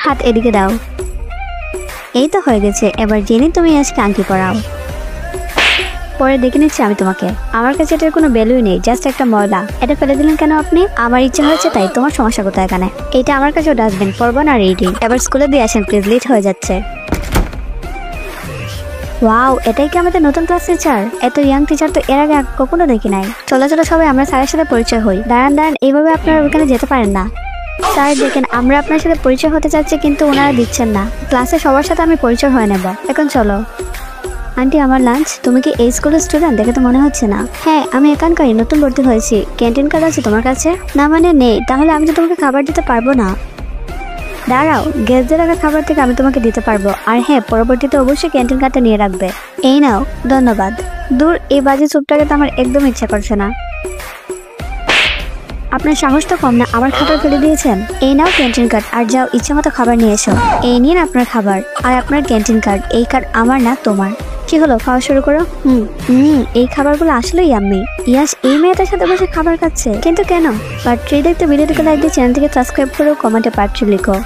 হাত এদিকে দাও। এই তো হয়ে গেছে। এবার জেনে তুমি আজকে আংটি পরাও। পরে দেখে নিচ্ছি আমি তোমাকে। আমার কাছে এটার কোনো ভ্যালুই নেই, জাস্ট একটা ময়লা। এটা ফেলে দিলেন কেন আপনি? আমার ইচ্ছা হয়েছে তাই। তোমার সমস্যা কোথায় এখানে? এটা আমার কাছেও ডাস্টবিন, পরবো না রিডিং। এবার স্কুলে দিয়ে আসেন প্লিজ, লেট হয়ে যাচ্ছে। ওয়াও, এটাই কি আমাদের নতুন ক্লাস টিচার? এত ইয়াং টিচার তো এর আগে কখনো দেখি নাই। চলো চলো সবাই আমরা স্যারের সাথে পরিচয় হই। দাঁড়ান দাঁড়ান, এইভাবে আপনারা ওখানে যেতে পারেন না। স্যার দেখেন, আমরা আপনার সাথে পরিচয় হতে চাচ্ছি কিন্তু ওনারা দিচ্ছেন না। ক্লাসে সবার সাথে আমি পরিচয় হয়ে নেব। এখন চলো। আন্টি আমার লাঞ্চ। তুমি কি এই স্কুলের স্টুডেন্ট? দেখে তো মনে হচ্ছে না। হ্যাঁ আমি এখানকারই, নতুন ভর্তি হয়েছি। ক্যান্টিন কার্ড আছে তোমার কাছে? না মানে নেই। তাহলে আমি তো তোমাকে খাবার দিতে পারবো না। দাঁড়াও, গেস্টদের রাখা খাবার থেকে আমি তোমাকে দিতে পারবো। আর হ্যাঁ, পরবর্তীতে অবশ্যই ক্যান্টিন কার্ডটা নিয়ে রাখবে। এই নাও। ধন্যবাদ। দূর, এই বাজে স্যুপটাকে তো আমার একদম ইচ্ছা করছে না। আপনার সাহস তো কম না, আমার খাবার ফেলে দিয়েছেন। এই নাও ক্যান্টিন কার্ড, আর যাও ইচ্ছা মতো খাবার নিয়ে এসো। এই নিন আপনার খাবার আর আপনার ক্যান্টিন কার্ড। এই কার্ড আমার না তোমার। কি হলো, খাওয়া শুরু করো। এই খাবারগুলো আসলেই ইয়াম্মি। ইয়াস এই মেয়েটার সাথে বসে খাবার খাচ্ছে, কিন্তু কেন? পার্ট 3 দেখতে ভিডিওটিকে লাইক দিয়ে চ্যানেল থেকে সাবস্ক্রাইব করো, কমেন্টে পার্ট 2 লিখো।